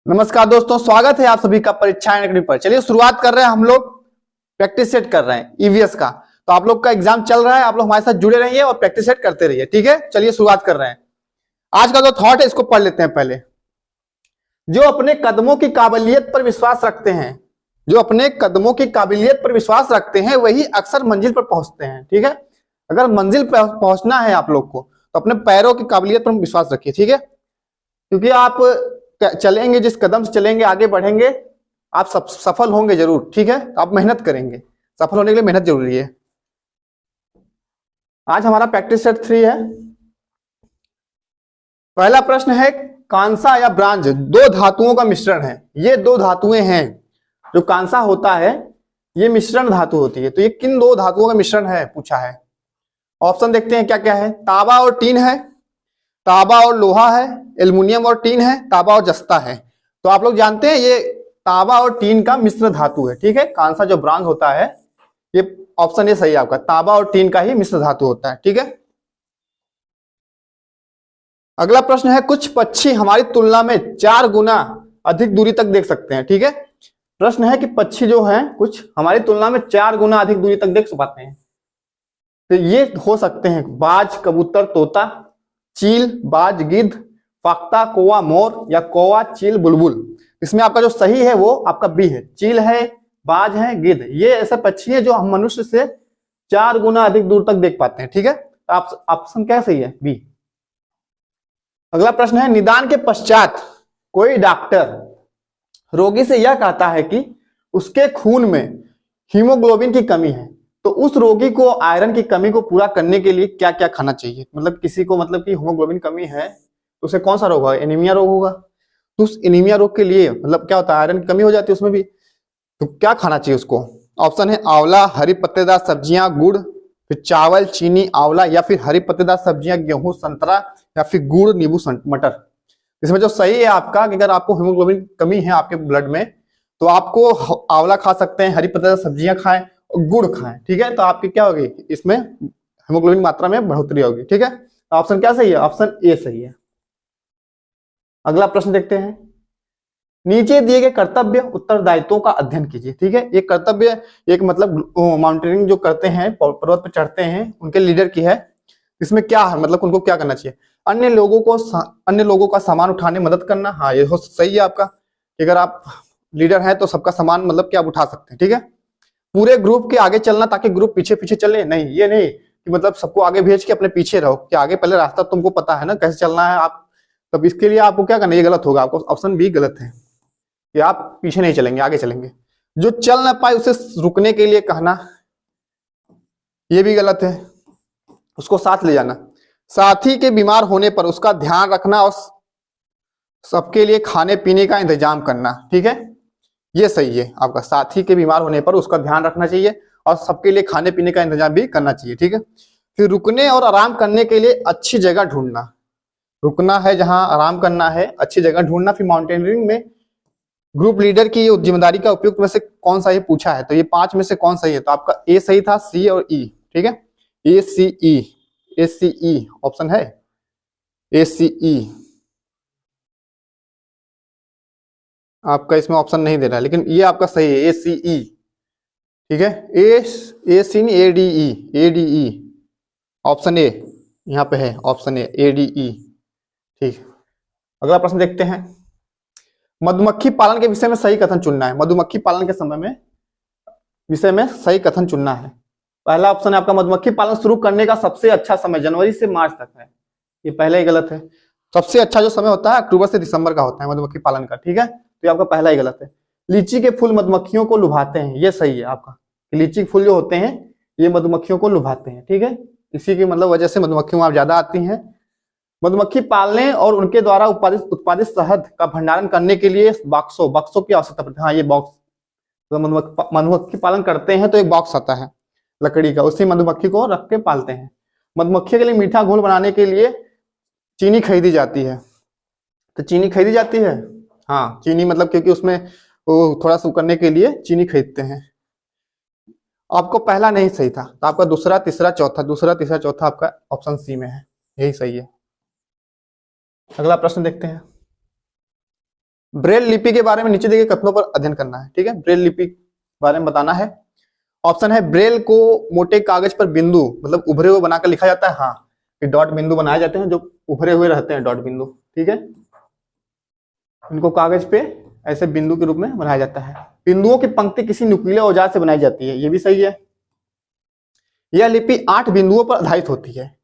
नमस्कार दोस्तों, स्वागत है आप सभी का परीक्षा एकेडमी पर। चलिए शुरुआत कर रहे हैं। हम लोग प्रैक्टिस सेट कर रहे हैं ईवीएस का। तो आप लोग का एग्जाम चल रहा है, आप लोग हमारे साथ जुड़े रहिए और प्रैक्टिस सेट करते रहिए, ठीक है। चलिए शुरुआत कर रहे हैं। आज का जो थॉट है इसको पढ़ लेते हैं पहले। जो अपने कदमों की काबिलियत पर विश्वास रखते हैं, जो अपने कदमों की काबिलियत पर विश्वास रखते हैं वही अक्सर मंजिल पर पहुंचते हैं, ठीक है। अगर मंजिल पर पहुंचना है आप लोग को तो अपने पैरों की काबिलियत पर विश्वास रखिए, ठीक है। क्योंकि आप चलेंगे, जिस कदम से चलेंगे, आगे बढ़ेंगे, आप सब सफल होंगे जरूर, ठीक है। आप मेहनत करेंगे, सफल होने के लिए मेहनत जरूरी है। आज हमारा प्रैक्टिस सेट 3 है। पहला प्रश्न है, कांसा या ब्रांज दो धातुओं का मिश्रण है। ये दो धातुएं हैं। जो कांसा होता है ये मिश्रण धातु होती है। तो ये किन दो धातुओं का मिश्रण है पूछा है। ऑप्शन देखते हैं क्या क्या है। तांबा और टीन है, तांबा और लोहा है, एल्युमिनियम और टीन है, तांबा और जस्ता है। तो आप लोग जानते हैं ये तांबा और टीन का मिश्र धातु है, ठीक है। कांसा जो ब्रांज होता है, ये ऑप्शन ये सही है आपका, तांबा और टीन का ही मिश्र धातु होता है, ठीक है। अगला प्रश्न है, कुछ पक्षी हमारी तुलना में 4 गुना अधिक दूरी तक देख सकते हैं, ठीक है। प्रश्न है कि पक्षी जो है कुछ हमारी तुलना में 4 गुना अधिक दूरी तक देख पाते हैं। तो ये हो सकते हैं बाज, कबूतर, तोता, चील, बाज, गिद्ध, फाख्ता, कौवा, मोर, या कौवा, चील, बुलबुल। इसमें आपका जो सही है वो आपका बी है। चील है, बाज है, गिद्ध, ये ऐसे पक्षी है जो हम मनुष्य से 4 गुना अधिक दूर तक देख पाते हैं, ठीक है। तो आप ऑप्शन क्या सही है, बी। अगला प्रश्न है, निदान के पश्चात कोई डॉक्टर रोगी से यह कहता है कि उसके खून में हीमोग्लोबिन की कमी है। तो उस रोगी को आयरन की कमी को पूरा करने के लिए क्या क्या खाना चाहिए। मतलब किसी को मतलब कि हीमोग्लोबिन कमी है तो उसे कौन सा रोग होगा, एनीमिया रोग होगा। तो उस एनीमिया रोग के लिए मतलब क्या होता है, आयरन की कमी हो जाती है उसमें भी। तो क्या खाना चाहिए उसको। ऑप्शन है आंवला, हरी पत्तेदार सब्जियां, गुड़, फिर चावल, चीनी, आंवला, या फिर हरी पत्तेदार सब्जियां, गेहूं, संतरा, या फिर गुड़, नींबू, मटर। इसमें जो सही है आपका कि अगर आपको हीमोग्लोबिन कमी है आपके ब्लड में तो आपको आंवला खा सकते हैं, हरी पत्तेदार सब्जियां खाएं और गुड़ खाएं, ठीक है। तो आपकी क्या होगी, इसमें हीमोग्लोबिन मात्रा में बढ़ोतरी होगी, ठीक है। तो ऑप्शन क्या सही है, ऑप्शन ए सही है। अगला प्रश्न देखते हैं, नीचे दिए गए कर्तव्य उत्तरदायित्वों का अध्ययन कीजिए, ठीक है। एक कर्तव्य, एक मतलब माउंटेनिंग जो करते हैं, पर्वत पर चढ़ते हैं, उनके लीडर की है। इसमें क्या है, मतलब उनको क्या करना चाहिए, अन्य लोगों का सामान उठाने में मदद करना। हाँ, ये हो सही है आपका। अगर आप लीडर हैं तो सबका सामान मतलब क्या आप उठा सकते हैं, ठीक है। पूरे ग्रुप के आगे चलना ताकि ग्रुप पीछे पीछे चले, नहीं ये नहीं कि मतलब सबको आगे भेज के अपने पीछे रहो, कि आगे पहले रास्ता तुमको पता है ना कैसे चलना है आप। तब इसके लिए आपको क्या करना, ये गलत होगा, आपको ऑप्शन बी गलत है कि आप पीछे नहीं चलेंगे, आगे चलेंगे। जो चल ना पाए उसे रुकने के लिए कहना, ये भी गलत है। उसको साथ ले जाना। साथी के बीमार होने पर उसका ध्यान रखना और सबके लिए खाने पीने का इंतजाम करना, ठीक है। ये सही है आपका, साथी के बीमार होने पर उसका ध्यान रखना चाहिए और सबके लिए खाने पीने का इंतजाम भी करना चाहिए, ठीक है। फिर रुकने और आराम करने के लिए अच्छी जगह ढूंढना। रुकना है जहां आराम करना है, अच्छी जगह ढूंढना। फिर माउंटेनियरिंग में ग्रुप लीडर की जिम्मेदारी का उपयुक्त में से कौन सा ये पूछा है, तो ये 5 में से कौन सही है। तो आपका ए सही था, सी और ई, ठीक है। ए सी ई, ए सी ई ऑप्शन है, ए सी ई। आपका इसमें ऑप्शन नहीं दे रहा है लेकिन ये आपका सही है, ए सी ई, ठीक है। ए सी नहीं, A D E, A D E option A यहाँ पे है, ऑप्शन ए डी ई, ठीक। अगला प्रश्न देखते हैं, मधुमक्खी पालन के विषय में सही कथन चुनना है। मधुमक्खी पालन के समय में विषय में सही कथन चुनना है। पहला ऑप्शन है आपका, मधुमक्खी पालन शुरू करने का सबसे अच्छा समय जनवरी से मार्च तक है। ये पहला ही गलत है। सबसे अच्छा जो समय होता है अक्टूबर से दिसंबर का होता है मधुमक्खी पालन का, ठीक है। तो ये आपका पहला ही गलत है। लीची के फूल मधुमक्खियों को लुभाते हैं, ये सही है आपका। लीची के फूल जो होते हैं ये मधुमक्खियों को लुभाते हैं, ठीक है। इसी की मतलब वजह से मधुमक्खियों आप ज्यादा आती हैं। मधुमक्खी पालने और उनके द्वारा उत्पादित शहद का भंडारण करने के लिए बक्सों की आवश्यकता पड़ती है। हाँ, ये बॉक्स, तो मधुमक्खी पालन करते हैं तो एक बॉक्स आता है लकड़ी का, उसी मधुमक्खी को रख के पालते हैं। मधुमक्खी के लिए मीठा घोल बनाने के लिए चीनी खरीदी जाती है। तो चीनी खरीदी जाती है, हाँ चीनी मतलब क्योंकि उसमें वो थोड़ा सा करने के लिए चीनी खरीदते हैं। आपको पहला नहीं सही था तो आपका दूसरा तीसरा चौथा आपका ऑप्शन सी में है, यही सही है। अगला प्रश्न देखते हैं, ब्रेल लिपि के बारे में नीचे दिए गए कथनों पर अध्ययन करना है, ठीक है। ब्रेल लिपि के बारे में बताना है। ऑप्शन है ब्रेल को मोटे कागज पर बिंदु मतलब उभरे हुए बनाकर लिखा जाता है। हाँ, ये डॉट बिंदु बनाए जाते हैं जो उभरे हुए रहते हैं, डॉट बिंदु, ठीक है। इनको कागज पे ऐसे बिंदु के रूप में बनाया जाता है। बिंदुओं की पंक्ति किसी नुकीले औजार से बनाई जाती है, ये भी सही है। यह लिपि 8 बिंदुओं पर आधारित होती है।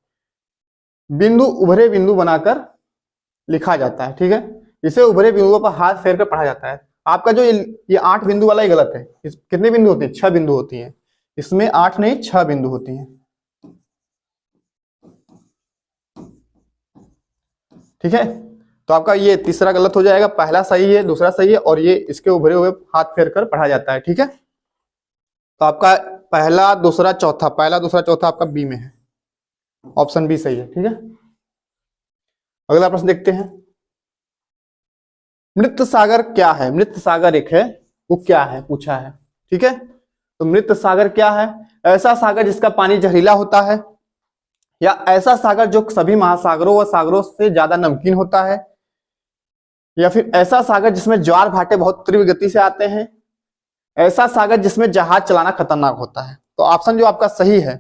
बिंदु उभरे बिंदु बनाकर लिखा जाता है, ठीक है। इसे उभरे बिंदुओं पर हाथ फेर कर पढ़ा जाता है। आपका जो ये 8 बिंदु वाला ही गलत है। कितने बिंदु होती है? 6 बिंदु होती है। इसमें 8 नहीं 6 बिंदु होती हैं, ठीक है। तो आपका ये तीसरा गलत हो जाएगा, पहला सही है, दूसरा सही है, और ये इसके उभरे हुए हाथ फेर कर पढ़ा जाता है, ठीक है। तो आपका पहला दूसरा चौथा आपका बी में है, ऑप्शन बी सही है, ठीक है। अगला प्रश्न देखते हैं। मृत सागर क्या है? मृत सागर एक है, वो क्या है पूछा है, ठीक है। तो मृत सागर क्या है? ऐसा सागर जिसका पानी जहरीला होता है, या ऐसा सागर जो सभी महासागरों व सागरों से ज्यादा नमकीन होता है, या फिर ऐसा सागर जिसमें ज्वार भाटे बहुत तीव्र गति से आते हैं, ऐसा सागर जिसमें जहाज चलाना खतरनाक होता है। तो ऑप्शन जो आपका सही है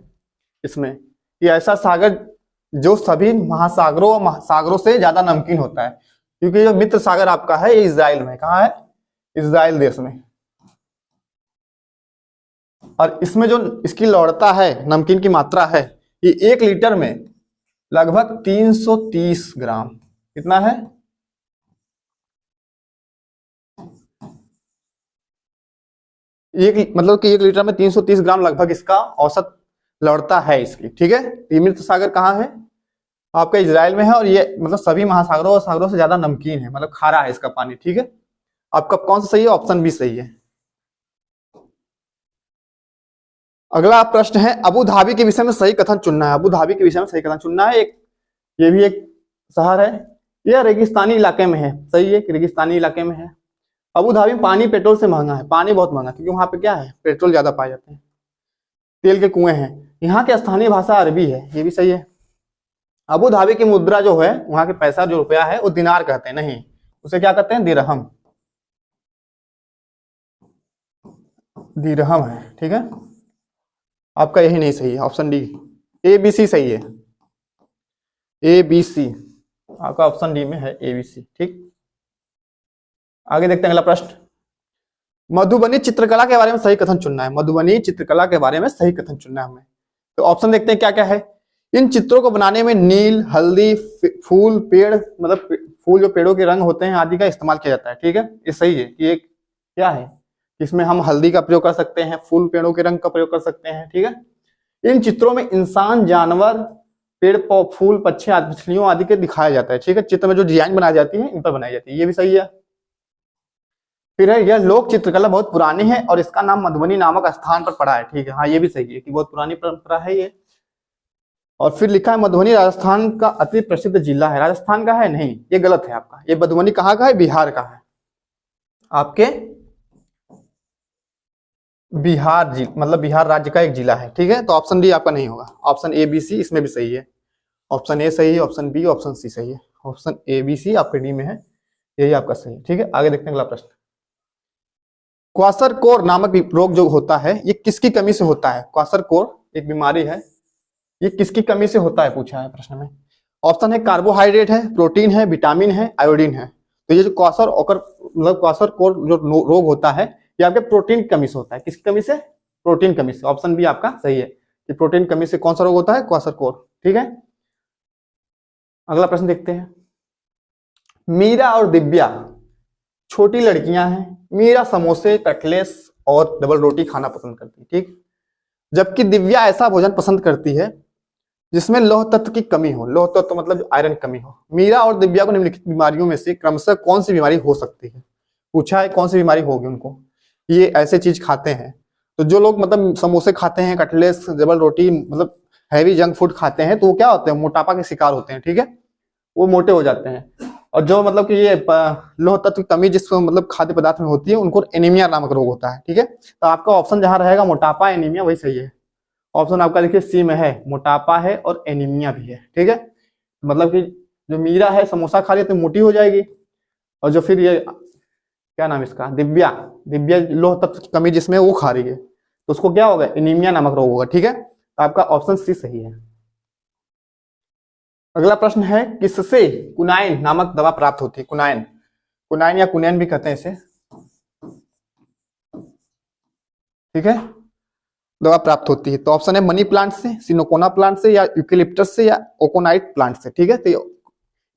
इसमें, कि ऐसा सागर जो सभी महासागरों व सागरों से ज्यादा नमकीन होता है, क्योंकि जो मित्र सागर आपका है ये इजराइल में, कहाँ है? इजराइल देश में। और इसमें जो इसकी लवणता है, नमकीन की मात्रा है, ये 1 लीटर में लगभग 330 ग्राम। कितना है? मतलब कि 1 लीटर में 330 ग्राम लगभग इसका औसत लवणता है इसकी, ठीक है। ये मृत सागर कहाँ है? आपका इजराइल में है, और ये मतलब सभी महासागरों और सागरों से ज्यादा नमकीन है, मतलब खारा है इसका पानी, ठीक है। आपका कौन सा सही है? ऑप्शन बी सही है। अगला प्रश्न है, अबू धाबी के विषय में सही कथन चुनना है। अबू धाबी के विषय में सही कथन चुनना है। ये भी एक शहर है, यह रेगिस्तानी इलाके में है, सही है कि रेगिस्तानी इलाके में है। अबू धाबी में पानी पेट्रोल से महंगा है, पानी बहुत महंगा, क्योंकि वहां पे क्या है? पेट्रोल ज्यादा पाए जाते हैं, तेल के कुएं हैं। यहाँ की स्थानीय भाषा अरबी है, ये भी सही है। अबू धाबी की मुद्रा जो है, वहां के पैसा जो रुपया है, वो दिनार कहते हैं, नहीं उसे क्या कहते हैं? दिरहम। दिरहम है, ठीक है। आपका यही नहीं सही है, option D A B C सही है। ए बी सी आपका ऑप्शन डी में है, ए बी सी, ठीक। आगे देखते हैं अगला प्रश्न। मधुबनी चित्रकला के बारे में सही कथन चुनना है। मधुबनी चित्रकला के बारे में सही कथन चुनना है हमें। तो ऑप्शन देखते हैं क्या क्या है। इन चित्रों को बनाने में नील, हल्दी, फूल, पेड़, मतलब फूल जो पेड़ों के रंग होते हैं आदि का इस्तेमाल किया जाता है, ठीक है। ये सही है कि एक क्या है, इसमें हम हल्दी का प्रयोग कर सकते हैं, फूल पेड़ों के रंग का प्रयोग कर सकते हैं, ठीक है। इन चित्रों में इंसान, जानवर, पेड़, फूल, पक्षी, मछलियों आदि के दिखाया जाता है, ठीक है। चित्र में जो डिजाइन बनाई जाती है इन पर बनाई जाती है, ये भी सही है। फिर है, यह लोक चित्रकला बहुत पुरानी है और इसका नाम मधुबनी नामक स्थान पर पड़ा है, ठीक है। हाँ, ये भी सही है कि बहुत पुरानी परंपरा है ये। और फिर लिखा है मधुबनी राजस्थान का अति प्रसिद्ध जिला है। राजस्थान का है? नहीं, ये गलत है आपका। ये मधुबनी कहाँ का है? बिहार का है। आपके बिहार मतलब बिहार राज्य का एक जिला है, ठीक है। तो ऑप्शन डी आपका नहीं होगा, ऑप्शन ए बी सी इसमें भी सही है। ऑप्शन ए सही है, ऑप्शन बी, ऑप्शन सी सही है। ऑप्शन ए बी सी आपके डी में है, यही आपका सही है, ठीक है। आगे देखते हैं अगला प्रश्न। क्वाशरकोर नामक रोग जो होता है, ये किसकी कमी से होता है? क्वाशरकोर एक बीमारी है, ये किसकी कमी से होता है पूछा है प्रश्न में। ऑप्शन है कार्बोहाइड्रेट है, प्रोटीन है, विटामिन है, आयोडीन है। तो ये जो क्वाशरकोर जो रोग होता है, ये आपके प्रोटीन की कमी से होता है। किसकी कमी से? प्रोटीन कमी से। ऑप्शन बी आपका सही है कि प्रोटीन कमी से कौन सा रोग होता है? क्वाशरकोर, ठीक है। अगला प्रश्न देखते हैं। मीरा और दिव्या छोटी लड़कियां हैं। मीरा समोसे, कटलेस और डबल रोटी खाना पसंद करती है, ठीक। जबकि दिव्या ऐसा भोजन पसंद करती है जिसमें लौह तत्व की कमी हो। लौह तत्व मतलब आयरन कमी हो। मीरा और दिव्या को निम्नलिखित बीमारियों में से क्रमशः कौन सी बीमारी हो सकती है? पूछा है कौन सी बीमारी होगी उनको। ये ऐसे चीज खाते हैं, तो जो लोग मतलब समोसे खाते हैं, कटलेस, डबल रोटी, मतलब हैवी जंक फूड खाते हैं, तो वो क्या होते हैं? मोटापा के शिकार होते हैं, ठीक है। वो मोटे हो जाते हैं। और जो मतलब कि ये लौह तत्व की कमी जिस मतलब खाद्य पदार्थ में होती है, उनको एनीमिया नामक रोग होता है, ठीक है। तो आपका ऑप्शन जहां रहेगा मोटापा, एनीमिया, वही सही है। ऑप्शन आपका देखिए सी में है, मोटापा है और एनीमिया भी है, ठीक है। मतलब कि जो मीरा है समोसा खा रही है तो मोटी हो जाएगी, और जो फिर ये क्या नाम इसका, दिव्या, दिव्या लोह तत्व की कमी जिसमें वो खा रही है, तो उसको क्या होगा, एनीमिया नामक रोग होगा। ठीक है, तो आपका ऑप्शन सी सही है। अगला प्रश्न है, किससे कुनाइन नामक दवा प्राप्त होती है? कुनाइन, कुनाइन या कुनैन भी कहते हैं इसे। ठीक है, दवा प्राप्त होती है, तो ऑप्शन है मनी प्लांट से, सिनोकोना प्लांट से, या यूकेलिप्टस से, या ओकोनाइट प्लांट से। ठीक है, तो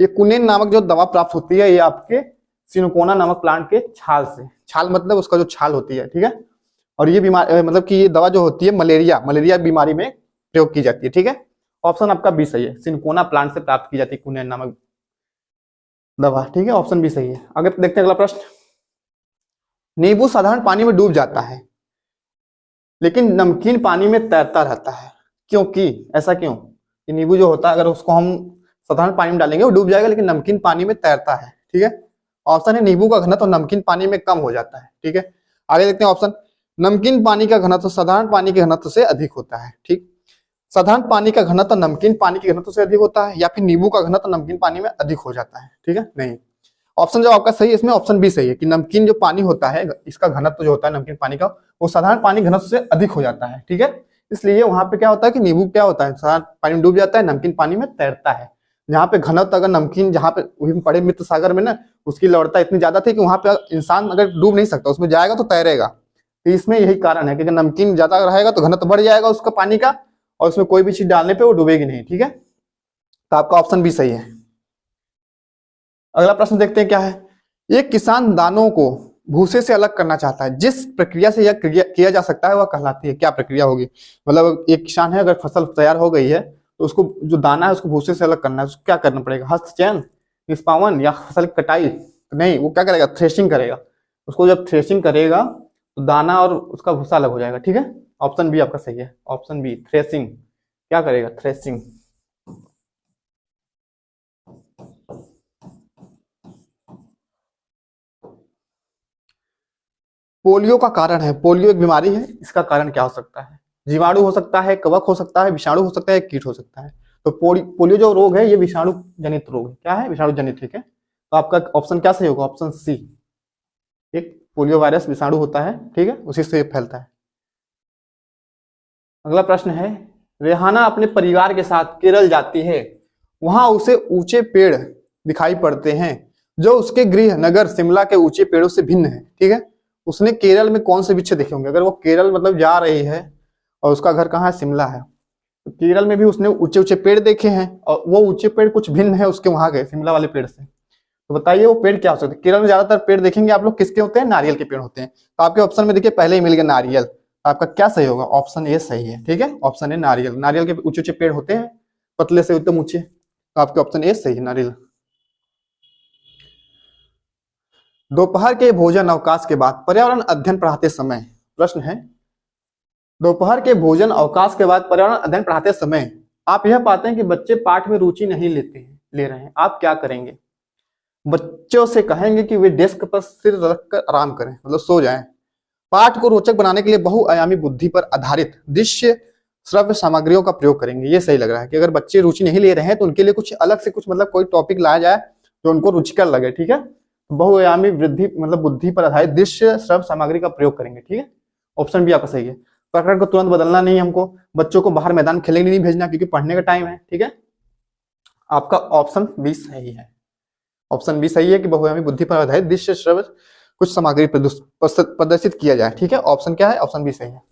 ये कुनेन नामक जो दवा प्राप्त होती है, ये आपके सिनोकोना नामक प्लांट के छाल से, छाल मतलब उसका जो छाल होती है। ठीक है, और ये बीमारी मतलब कि ये दवा जो होती है मलेरिया, मलेरिया बीमारी में प्रयोग की जाती है। ठीक है, ऑप्शन आपका बी सही है, सिनकोना प्लांट से प्राप्त की जाती है कुनेन नामक दवा। ठीक है, ऑप्शन बी सही है। आगे देखते हैं अगला प्रश्न, नींबू साधारण पानी में डूब जाता है लेकिन नमकीन पानी में तैरता रहता है, क्योंकि ऐसा क्यों? कि नींबू जो होता है अगर उसको हम साधारण पानी में डालेंगे वो डूब जाएगा लेकिन नमकीन पानी में तैरता है। ठीक है, ऑप्शन है नींबू का घनत्व नमकीन पानी में कम हो जाता है। ठीक है, आगे देखते हैं ऑप्शन, नमकीन पानी का घनत्व साधारण पानी के घनत्व से अधिक होता है। ठीक, साधारण पानी का घनत्व नमकीन पानी के घनत्व से अधिक होता है, या फिर नींबू का घनत्व नमकीन पानी में अधिक हो जाता है? ठीक है, नहीं, ऑप्शन जो आपका सही है इसमें ऑप्शन बी सही है कि नमकीन जो पानी होता है इसका घनत्व जो होता है नमकीन पानी का वो साधारण पानी घनत्व से अधिक हो जाता है। ठीक है, इसलिए वहां पे क्या होता है कि नींबू क्या होता है साधारण पानी में डूब जाता है, नमकीन पानी में तैरता है। जहाँ पे घनत्व अगर नमकीन जहाँ पे वही पड़े मित्र सागर में ना, उसकी लवणता इतनी ज्यादा थी कि वहां पे इंसान अगर डूब नहीं सकता, उसमें जाएगा तो तैरेगा। तो इसमें यही कारण है कि अगर नमकीन ज्यादा रहेगा तो घनत्व बढ़ जाएगा उसका पानी का, और उसमें कोई भी चीज डालने पे वो डूबेगी नहीं। ठीक है, तो आपका ऑप्शन बी सही है। अगला प्रश्न देखते हैं क्या है, एक किसान दानों को भूसे से अलग करना चाहता है, जिस प्रक्रिया से यह किया जा सकता है वह कहलाती है, क्या प्रक्रिया होगी? मतलब एक किसान है, अगर फसल तैयार हो गई है तो उसको जो दाना है उसको भूसे से अलग करना है, उसको क्या करना पड़ेगा? हस्तचयन, निष्पावन, या फसल कटाई? नहीं, वो क्या करेगा, थ्रेशिंग करेगा। उसको जब थ्रेशिंग करेगा तो दाना और उसका भूसा अलग हो जाएगा। ठीक है, ऑप्शन बी आपका सही है, ऑप्शन बी, थ्रेशिंग। क्या करेगा, थ्रेशिंग। पोलियो का कारण है, पोलियो एक बीमारी है, इसका कारण क्या हो सकता है? जीवाणु हो सकता है, कवक हो सकता है, विषाणु हो सकता है, कीट हो सकता है। तो पोलियो जो रोग है ये विषाणु जनित रोग है। क्या है, विषाणु जनित। ठीक है, तो आपका ऑप्शन क्या सही होगा, ऑप्शन सी, एक पोलियो वायरस विषाणु होता है। ठीक है, उसी से फैलता है। अगला प्रश्न है, रेहाना अपने परिवार के साथ केरल जाती है, वहां उसे ऊंचे पेड़ दिखाई पड़ते हैं जो उसके गृह नगर शिमला के ऊंचे पेड़ों से भिन्न है। ठीक है, उसने केरल में कौन से वृक्ष देखे होंगे? अगर वो केरल मतलब जा रही है और उसका घर कहाँ है, शिमला है, तो केरल में भी उसने ऊंचे ऊंचे पेड़ देखे हैं और वो ऊंचे पेड़ कुछ भिन्न है उसके वहां गए शिमला वाले पेड़ से। तो बताइए वो पेड़ क्या हो सकते हैं? केरल में ज्यादातर पेड़ देखेंगे आप लोग किसके होते हैं, नारियल के पेड़ होते हैं। तो आपके ऑप्शन में देखिए पहले ही मिल गया नारियल, तो आपका क्या सही होगा, ऑप्शन ए सही है। ठीक है, ऑप्शन ए नारियल, नारियल के ऊंचे ऊंचे पेड़ होते हैं, पतले से एकदम ऊंचे, तो आपके ऑप्शन ए सही है, नारियल। दोपहर के भोजन अवकाश के बाद पर्यावरण अध्ययन पढ़ाते समय, प्रश्न है, दोपहर के भोजन अवकाश के बाद पर्यावरण अध्ययन पढ़ाते समय आप यह पाते हैं कि बच्चे पाठ में रुचि नहीं ले रहे हैं, आप क्या करेंगे? बच्चों से कहेंगे कि वे डेस्क पर सिर रखकर आराम करें, मतलब सो जाएं। पाठ को रोचक बनाने के लिए बहुआयामी बुद्धि पर आधारित दृश्य श्रव्य सामग्रियों का प्रयोग करेंगे। ये सही लग रहा है कि अगर बच्चे रुचि नहीं ले रहे हैं तो उनके लिए कुछ अलग से कुछ मतलब कोई टॉपिक लाया जाए जो उनको रुचिकर लगे। ठीक है, बहुआयामी वृद्धि मतलब बुद्धि पर आधारित दृश्य श्रव्य सामग्री का प्रयोग करेंगे। ठीक है, ऑप्शन बी आपका सही है। प्रकरण को तुरंत बदलना नहीं, हमको बच्चों को बाहर मैदान खेलने नहीं भेजना क्योंकि पढ़ने का टाइम है। ठीक है, आपका ऑप्शन बी सही है, ऑप्शन बी सही है कि बहुआयामी बुद्धि पर आधारित दृश्य श्रव्य कुछ सामग्री प्रदर्शित किया जाए। ठीक है, ऑप्शन क्या है, ऑप्शन बी सही है।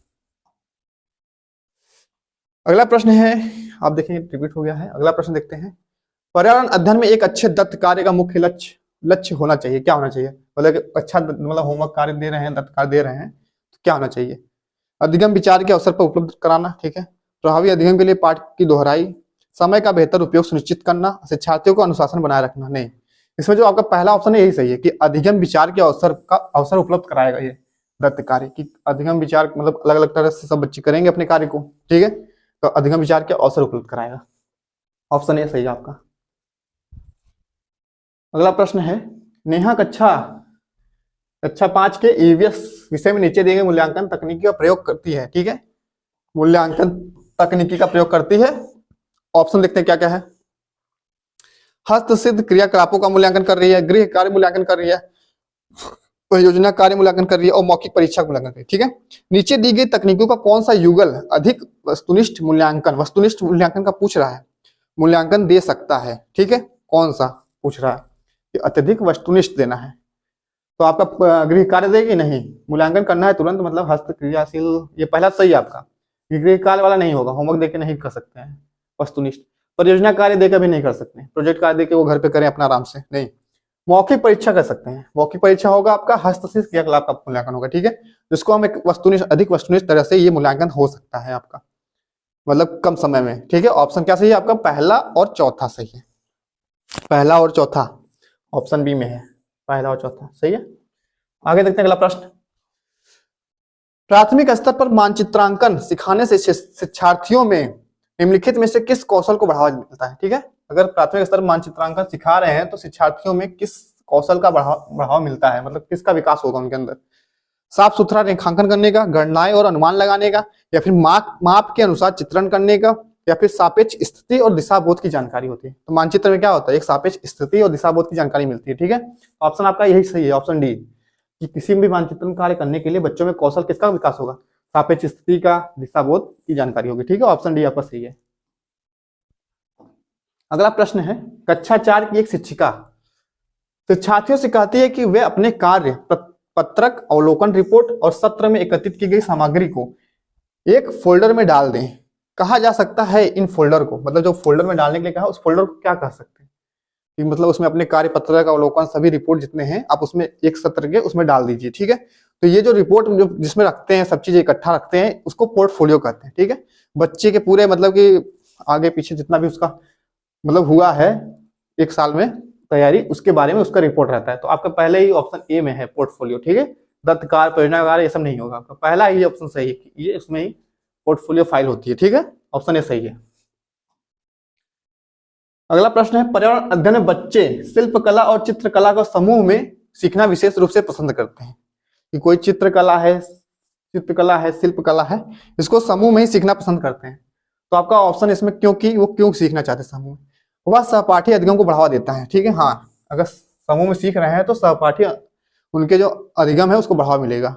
अगला प्रश्न है, आप देखेंगे रिपीट हो गया है। अगला प्रश्न देखते हैं, पर्यावरण अध्ययन में एक अच्छे दत्त कार्य का मुख्य लक्ष्य होना चाहिए, क्या होना चाहिए? मतलब अच्छा मतलब होमवर्क कार्य दे रहे हैं, दत्त कार्य दे रहे हैं, तो क्या होना चाहिए? अधिगम विचार के अवसर पर उपलब्ध कराना। ठीक है, प्रभावी अधिगम के लिए पाठ की दोहराई, समय का बेहतर उपयोग सुनिश्चित करना, शिक्षार्थियों को अनुशासन बनाए रखना। नहीं, इसमें जो आपका पहला ऑप्शन है यही सही है कि अधिगम विचार के अवसर उपलब्ध कराएगा ये दत्त कार्य की। अधिगम विचार मतलब अलग अलग तरह से सब बच्चे करेंगे अपने कार्य को। ठीक है, तो अधिगम विचार के अवसर उपलब्ध कराएगा, ऑप्शन ए सही है आपका। अगला प्रश्न है, नेहा कक्षा 5 के ईवीएस विषय में नीचे दिए गए मूल्यांकन तकनीकी का प्रयोग करती है। ठीक है, मूल्यांकन तकनीकी का प्रयोग करती है, ऑप्शन देखते हैं क्या क्या है। हस्तसिद्ध क्रियाकलापों का मूल्यांकन कर रही है, गृह कार्य मूल्यांकन कर रही है, परियोजना कार्य मूल्यांकन कर रही है और मौखिक परीक्षा मूल्यांकन कर रही है। ठीक है, नीचे दी गई तकनीकों का कौन सा युगल अधिक वस्तुनिष्ठ मूल्यांकन का पूछ रहा है, मूल्यांकन दे सकता है। ठीक है, कौन सा पूछ रहा है कि अत्यधिक वस्तुनिष्ठ देना है, तो आपका गृह कार्य देगी नहीं, मूल्यांकन करना है तुरंत, मतलब हस्त क्रियाशील, ये पहला सही है आपका। गृह कार्य वाला नहीं होगा, होमवर्क देके नहीं कर सकते हैं वस्तुनिष्ठ। परियोजना कार्य देकर भी नहीं कर सकते, प्रोजेक्ट कार्य देके वो घर पे करें अपना आराम से, नहीं। मौखिक परीक्षा कर सकते हैं, मौखिक परीक्षा होगा आपका हस्तशिल्प क्रियाकलाप का मूल्यांकन होगा। ठीक है, जिसको हम एक वस्तुनिष्ठ अधिक वस्तुनिष्ठ तरह से ये मूल्यांकन हो सकता है आपका, मतलब कम समय में। ठीक है, ऑप्शन क्या सही है आपका, पहला और चौथा सही है, पहला और चौथा ऑप्शन बी में है, पहला और चौथा सही है। आगे देखते हैं अगला प्रश्न। प्राथमिक स्तर पर मानचित्रांकन सिखाने से शिक्षार्थियों में निम्नलिखित में से किस कौशल को बढ़ावा मिलता है। ठीक है, अगर प्राथमिक स्तर पर मानचित्रांकन सिखा रहे हैं तो शिक्षार्थियों में किस कौशल का बढ़ावा मिलता है, मतलब किसका विकास होगा उनके अंदर। साफ सुथरा रेखांकन करने का, गणनाएं और अनुमान लगाने का, या फिर माप के अनुसार चित्रण करने का, या फिर सापेक्ष स्थिति और दिशाबोध की जानकारी होती है। तो मानचित्र में क्या होता है, एक सापेक्ष स्थिति और दिशाबोध की जानकारी मिलती है। ठीक है, ऑप्शन आपका यही सही है, ऑप्शन डी, कि किसी भी मानचित्रण कार्य करने के लिए बच्चों में कौशल किसका विकास होगा, सापेक्ष स्थिति का, दिशाबोध की जानकारी होगी। ठीक है, ऑप्शन डी आपका सही है। अगला प्रश्न है, कक्षा 4 की एक शिक्षिका शिक्षार्थियों से कहती है कि वे अपने कार्य पत्रक, अवलोकन रिपोर्ट और सत्र में एकत्रित की गई सामग्री को एक फोल्डर में डाल दें। कहा जा सकता है इन फोल्डर को, मतलब जो फोल्डर में डालने के लिए कहा उस फोल्डर को क्या कह सकते हैं, कि मतलब उसमें अपने कार्य पत्रक, अवलोकन, सभी रिपोर्ट जितने हैं आप उसमें एक सत्र के उसमें डाल दीजिए। ठीक है, तो ये जो रिपोर्ट जो जिसमें रखते हैं, सब चीजें इकट्ठा रखते हैं, उसको पोर्टफोलियो कहते हैं। ठीक है, बच्चे के पूरे मतलब कि आगे पीछे जितना भी उसका मतलब हुआ है एक साल में तैयारी, उसके बारे में उसका रिपोर्ट रहता है। तो आपका पहले ही ऑप्शन ए में है पोर्टफोलियो। ठीक है, दत्त कार्य, परियोजना कार्य, ये सब नहीं होगा, आपका पहला ही ऑप्शन सही है, ये उसमें ही पोर्टफोलियो फाइल होती है। ठीक है, ऑप्शन ए सही है। अगला प्रश्न है, पर्यावरण अध्ययन में बच्चे शिल्पकला और चित्रकला को समूह में सीखना विशेष रूप से पसंद करते हैं। कि कोई चित्रकला है, शिल्पकला है, इसको समूह में ही सीखना पसंद करते हैं। तो आपका ऑप्शन इसमें क्योंकि वो क्यों सीखना चाहते हैं समूह में, वह सहपाठी अधिगम को बढ़ावा देता है। ठीक है, हाँ, अगर समूह में सीख रहे हैं तो सहपाठी उनके जो अधिगम है उसको बढ़ावा मिलेगा।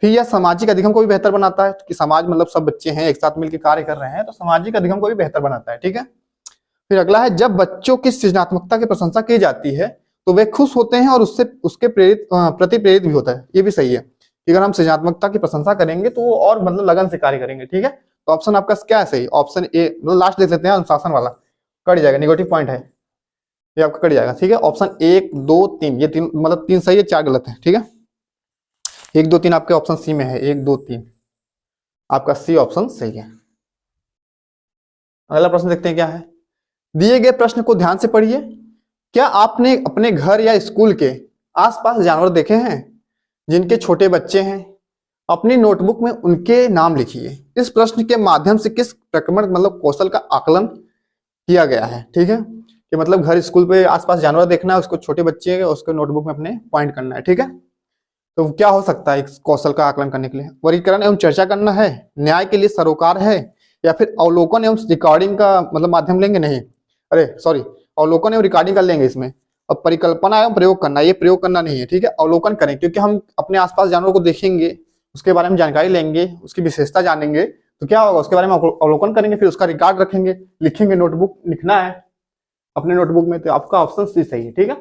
फिर यह सामाजिक अधिगम को भी बेहतर बनाता है, कि समाज मतलब सब बच्चे हैं एक साथ मिलकर कार्य कर रहे हैं, तो सामाजिक अधिगम को भी बेहतर बनाता है। ठीक है, फिर अगला है, जब बच्चों की सृजनात्मकता की प्रशंसा की जाती है तो वे खुश होते हैं और उसके प्रति प्रेरित भी होता है। ये भी सही है कि अगर हम सृजनात्मकता की प्रशंसा करेंगे तो वो और मतलब लगन से कार्य करेंगे। ठीक है, तो ऑप्शन आपका क्या है सही, ऑप्शन ए, मतलब लास्ट देख लेते हैं, अनुशासन वाला कट जाएगा, नेगेटिव पॉइंट है ये आपका कट जाएगा। ठीक है, ऑप्शन 1 2 3, ये तीन मतलब 3 सही है, 4 गलत है। ठीक है, 1 2 3 आपके ऑप्शन सी में है, 1 2 3 आपका सी ऑप्शन सही है। अगला प्रश्न देखते हैं क्या है। दिए गए प्रश्न को ध्यान से पढ़िए। क्या आपने अपने घर या स्कूल के आसपास जानवर देखे हैं जिनके छोटे बच्चे हैं? अपनी नोटबुक में उनके नाम लिखिए। इस प्रश्न के माध्यम से किस प्रक्रमण मतलब कौशल का आकलन किया गया है? ठीक है, कि मतलब घर स्कूल पे आसपास जानवर देखना है, उसको छोटे बच्चे उसको नोटबुक में अपने पॉइंट करना है। ठीक है, तो क्या हो सकता है इस कौशल का आकलन करने के लिए? वर्गीकरण एवं चर्चा करना है, न्याय के लिए सरोकार है, या फिर अवलोकन एवं रिकॉर्डिंग का मतलब माध्यम लेंगे? नहीं, अरे सॉरी, अवलोकन एवं रिकॉर्डिंग कर लेंगे इसमें। अब परिकल्पना एवं प्रयोग करना, ये प्रयोग करना नहीं है। ठीक है, अवलोकन करें, क्योंकि हम अपने आसपास जानवरों को देखेंगे, उसके बारे में जानकारी लेंगे, उसकी विशेषता जानेंगे, तो क्या होगा, उसके बारे में अवलोकन करेंगे, फिर उसका रिकॉर्ड रखेंगे, लिखेंगे, नोटबुक लिखना है अपने नोटबुक में। तो आपका ऑप्शन सी सही है। ठीक है,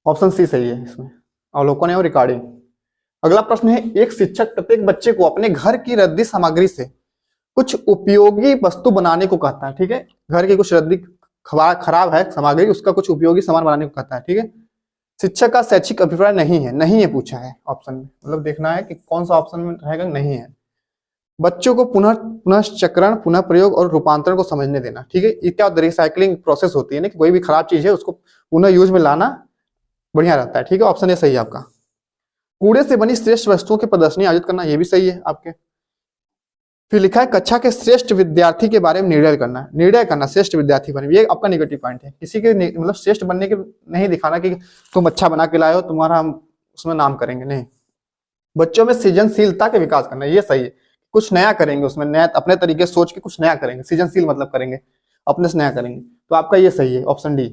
ऑप्शन सी सही है इसमें, अवलोकन एवं रिकॉर्डिंग। अगला प्रश्न है, एक शिक्षक प्रत्येक बच्चे को अपने घर की रद्दी सामग्री से कुछ उपयोगी वस्तु बनाने को कहता है। ठीक है, घर की कुछ रद्दी खराब है सामग्री, उसका कुछ उपयोगी सामान बनाने को कहता है। ठीक है, शिक्षक का शैक्षिक अभिप्राय नहीं है, नहीं है पूछा है ऑप्शन में, मतलब देखना है कि कौन सा ऑप्शन में रहेगा, नहीं है। बच्चों को पुनःचक्रण, पुनः प्रयोग और रूपांतरण को समझने देना। ठीक है, ये क्या रिसाइकलिंग प्रोसेस होती है ना, कि कोई भी खराब चीज है उसको पुनः यूज में लाना बढ़िया रहता है। ठीक है, ऑप्शन ए सही है आपका। कूड़े से बनी श्रेष्ठ वस्तुओं की प्रदर्शनी आयोजित करना, ये भी सही है आपके। फिर लिखा है, कक्षा के श्रेष्ठ विद्यार्थी के बारे में निर्णय करना श्रेष्ठ विद्यार्थी बने, ये आपका नेगेटिव पॉइंट है। किसी के मतलब श्रेष्ठ बनने के नहीं दिखाना कि तुम अच्छा बना के लाए हो, तुम्हारा हम उसमें नाम करेंगे, नहीं। बच्चों में सृजनशीलता के विकास करना, ये सही है, कुछ नया करेंगे उसमें, नया अपने तरीके सोच के कुछ नया करेंगे, सृजनशील मतलब करेंगे, अपने से नया करेंगे, तो आपका ये सही है, ऑप्शन डी।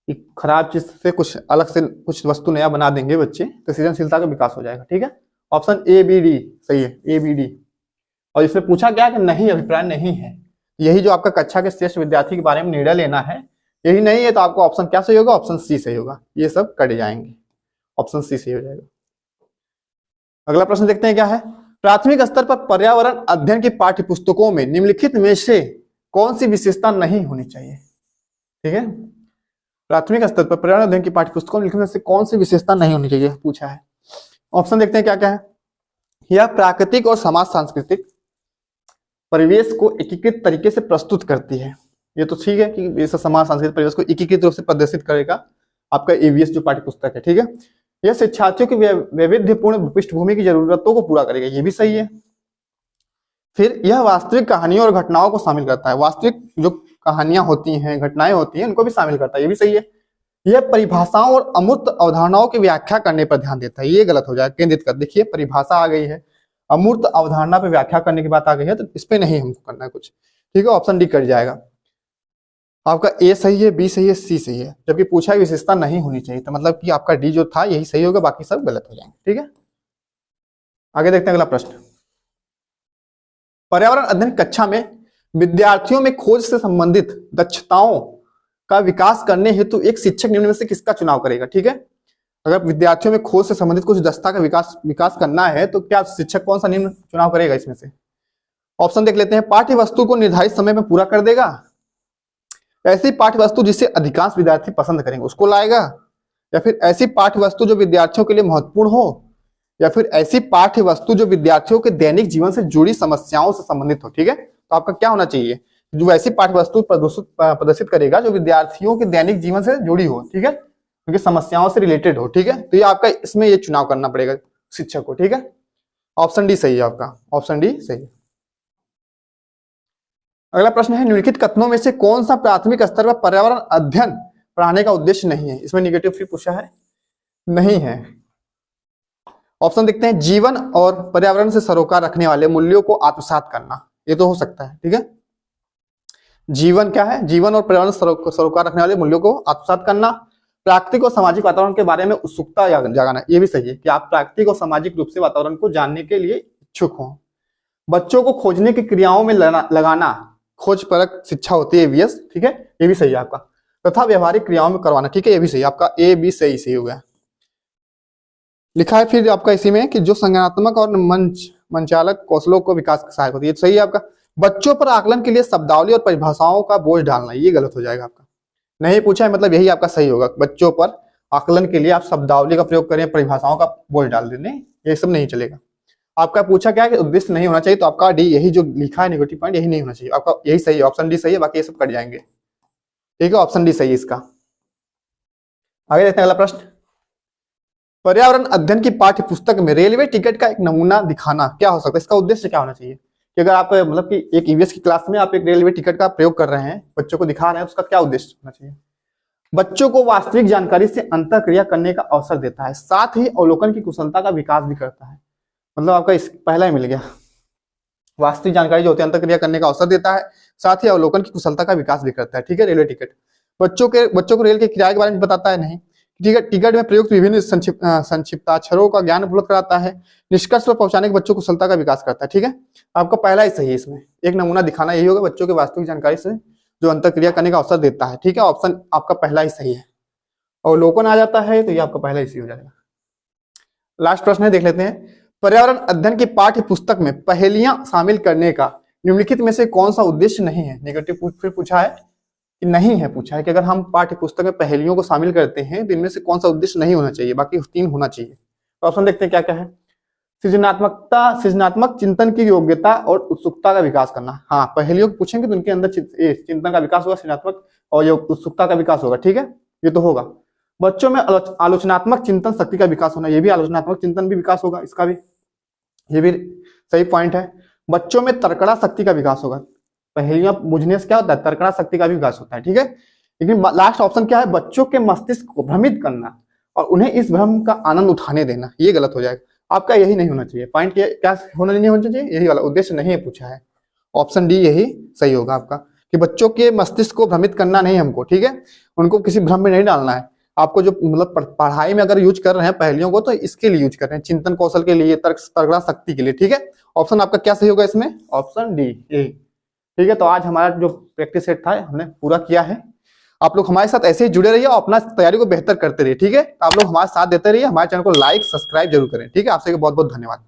कि खराब चीज से कुछ अलग से कुछ वस्तु नया बना देंगे बच्चे तो सृजनशीलता का विकास हो जाएगा। ठीक है, ऑप्शन ए बी डी सही है, ए बी डी। और इसमें पूछा गया कि नहीं, अभिप्राय नहीं है, यही जो आपका कक्षा के श्रेष्ठ विद्यार्थी के बारे में निर्णय लेना है, यही नहीं है तो आपको ऑप्शन क्या सही होगा, ऑप्शन सी सही होगा। ये सब कट जाएंगे, ऑप्शन सी सही हो जाएगा। अगला प्रश्न देखते हैं क्या है। प्राथमिक स्तर पर पर्यावरण अध्ययन की पाठ्य पुस्तकों में निम्नलिखित में से कौन सी विशेषता नहीं होनी चाहिए। ठीक है, प्राथमिक स्तर पर पर्यावरण अध्ययन की पाठ्य पुस्तकों में निम्नलिखित में से कौन सी विशेषता नहीं होनी चाहिए पूछा है। ऑप्शन देखते हैं क्या क्या है। यह प्राकृतिक और समाज सांस्कृतिक परिवेश को एकीकृत तरीके से प्रस्तुत करती है। ये तो ठीक है कि ये समाज सांस्कृतिक परिवेश को एकीकृत रूप से प्रदर्शित करेगा आपका ईवीएस जो पाठ्य पुस्तक है। ठीक है, यह शिक्षार्थियों की वैविध्यपूर्ण पृष्ठभूमि की जरूरतों को पूरा करेगा, ये भी सही है। फिर यह वास्तविक कहानियों और घटनाओं को शामिल करता है, वास्तविक जो कहानियां होती हैं, घटनाएं होती हैं, उनको भी शामिल करता है, ये भी सही है। यह परिभाषाओं और अमूर्त अवधारणाओं की व्याख्या करने पर ध्यान देता है, ये गलत हो जाएगा, केंद्रित कर। देखिए परिभाषा आ गई है, अमूर्त अवधारणा पे व्याख्या करने की बात आ गई है, तो इस पे नहीं हमको करना है कुछ। ठीक है, ऑप्शन डी कट जाएगा। आपका ए सही है, बी सही है, सी सही है, जबकि पूछा विशेषता नहीं होनी चाहिए, तो मतलब कि आपका डी जो था यही सही होगा, बाकी सब गलत हो जाएंगे। ठीक है, आगे देखते हैं अगला प्रश्न। पर्यावरण अध्ययन कक्षा में विद्यार्थियों में खोज से संबंधित दक्षताओं का विकास करने हेतु एक शिक्षक निम्न में से किसका चुनाव करेगा। ठीक है, अगर विद्यार्थियों में खोज से संबंधित कुछ दक्षता का विकास करना है तो क्या शिक्षक कौन सा निम्न चुनाव करेगा इसमें से। ऑप्शन देख लेते हैं। पाठ्य वस्तु को निर्धारित समय में पूरा कर देगा, ऐसी पाठ्य वस्तु जिसे अधिकांश विद्यार्थी पसंद करेंगे उसको लाएगा, या फिर ऐसी पाठ्य वस्तु जो विद्यार्थियों के लिए महत्वपूर्ण हो, या फिर ऐसी पाठ्य वस्तु जो विद्यार्थियों के दैनिक जीवन से जुड़ी समस्याओं से संबंधित हो। ठीक है, तो आपका क्या होना चाहिए, जो ऐसी पाठ्य वस्तु प्रदर्शित करेगा जो विद्यार्थियों के दैनिक जीवन से जुड़ी हो, ठीक है, क्योंकि समस्याओं से रिलेटेड हो। ठीक है, तो ये आपका इसमें ये चुनाव करना पड़ेगा शिक्षक को। ठीक है, ऑप्शन डी सही है आपका, ऑप्शन डी सही है। अगला प्रश्न है, निम्नलिखित कथनों में से कौन सा प्राथमिक स्तर पर पर्यावरण अध्ययन पढ़ाने का उद्देश्य नहीं है। इसमें निगेटिव फ्री पूछा है, नहीं है। ऑप्शन देखते हैं। जीवन और पर्यावरण से सरोकार रखने वाले मूल्यों को आत्मसात करना, ये तो हो सकता है। ठीक है, जीवन क्या है, जीवन और पर्यावरण से सरोकार रखने वाले मूल्यों को आत्मसात करना। प्राकृतिक और सामाजिक वातावरण के बारे में उत्सुकता जगाना, ये भी सही है कि आप प्राकृतिक और सामाजिक रूप से वातावरण को जानने के लिए इच्छुक हो। बच्चों को खोजने की क्रियाओं में लगाना, खोज परक शिक्षा होती है ईवीएस। ठीक है, ये भी सही है आपका। तथा व्यवहारिक क्रियाओं में करवाना, ठीक है, ये भी सही, आपका ए बी सही हो गया। लिखा है फिर आपका इसी में कि जो संज्ञानात्मक और मंचालक कौशलों को विकास का सहायक होती है, ये सही है आपका। बच्चों पर आकलन के लिए शब्दावली और परिभाषाओं का बोझ डालना, ये गलत हो जाएगा आपका, नहीं पूछा है, मतलब यही आपका सही होगा। बच्चों पर आकलन के लिए आप शब्दावली का प्रयोग करें, परिभाषाओं का बोझ डाल देने, ये सब नहीं चलेगा। आपका पूछा क्या है कि उद्देश्य नहीं होना चाहिए, तो आपका डी, यही जो लिखा है नेगेटिव पॉइंट, यही नहीं होना चाहिए आपका, यही सही है, ऑप्शन डी सही है, बाकी ये सब कट जाएंगे। ठीक है, ऑप्शन डी सही है इसका। आगे देखते हैं अगला प्रश्न। पर्यावरण अध्ययन की पाठ्य पुस्तक में रेलवे टिकट का एक नमूना दिखाना क्या हो सकता है, इसका उद्देश्य क्या होना चाहिए। कि अगर आप मतलब कि एक ईवीएस की क्लास में आप एक रेलवे टिकट का प्रयोग कर रहे हैं, बच्चों को दिखा रहे हैं, उसका क्या उद्देश्य होना चाहिए। बच्चों को वास्तविक जानकारी से अंतःक्रिया करने का अवसर देता है, साथ ही अवलोकन की कुशलता का विकास भी करता है। मतलब आपका इस पहला ही मिल गया, वास्तविक जानकारी जो होती है अंतःक्रिया करने का अवसर देता है, साथ ही अवलोकन की कुशलता का विकास भी करता है। ठीक है, रेलवे टिकट बच्चों को रेल के किराए के बारे में बताता है नहीं। टिकट में प्रयुक्त विभिन्न संक्षिप्ताक्षरों का ज्ञान उपलब्ध कराता है, निष्कर्ष पर पहुंचाने के बच्चों कुशलता का विकास करता है। ठीक है, आपका पहला ही सही है, इसमें एक नमूना दिखाना यही होगा, बच्चों के वास्तविक जानकारी से जो अंतःक्रिया करने का अवसर देता है। ठीक है, ऑप्शन आपका पहला ही सही है। अवलोकन आ जाता है तो ये आपका पहला ही सही हो जाएगा। लास्ट प्रश्न है, देख लेते हैं। पर्यावरण अध्ययन की पाठ्य पुस्तक में पहेलियां शामिल करने का निम्नलिखित में से कौन सा उद्देश्य नहीं है। नेगेटिव फिर पूछा है कि नहीं है, पूछा है कि अगर हम पाठ्य पुस्तक में पहेलियों को शामिल करते हैं तो इनमें से कौन सा उद्देश्य नहीं होना चाहिए, बाकी 3 होना चाहिए। तो ऑप्शन देखते हैं क्या क्या है। सृजनात्मक चिंतन की योग्यता और उत्सुकता का विकास करना। हाँ, पहेलियों को पूछेंगे तो उनके अंदर चिंतन का विकास होगा, सृजनात्मक और उत्सुकता का विकास होगा। ठीक है, ये तो होगा। बच्चों में आलोचनात्मक चिंतन शक्ति का विकास होना, ये भी आलोचनात्मक चिंतन भी विकास होगा, इसका भी ये भी सही पॉइंट है। बच्चों में तर्कणा शक्ति का विकास होगा, पहेलियां बुझने से क्या होता है, तर्कणा शक्ति का भी विकास होता है। ठीक है, लेकिन लास्ट ऑप्शन क्या है, बच्चों के मस्तिष्क को भ्रमित करना और उन्हें इस भ्रम का आनंद उठाने देना, ये गलत हो जाएगा। आपका यही नहीं होना चाहिए, पॉइंट क्या होना नहीं होना चाहिए, यही वाला उद्देश्य नहीं है पूछा है। ऑप्शन डी यही सही होगा आपका, कि बच्चों के मस्तिष्क को भ्रमित करना नहीं हमको, ठीक है, उनको किसी भ्रम में नहीं डालना है। आपको जो मतलब पढ़ाई में अगर यूज कर रहे हैं पहेलियों को, तो इसके लिए यूज कर रहे हैं, चिंतन कौशल के लिए, तर्क शक्ति के लिए, ठीक है। ऑप्शन आपका क्या सही होगा इसमें? ऑप्शन डी, ए, ठीक है। तो आज हमारा जो प्रैक्टिस सेट था हमने पूरा किया है। आप लोग हमारे साथ ऐसे ही जुड़े रहिए और अपना तैयारी को बेहतर करते रहिए, ठीक है। आप लोग हमारे साथ देते रहिए, हमारे चैनल को लाइक सब्सक्राइब जरूर करें, ठीक है। आपसे बहुत बहुत धन्यवाद।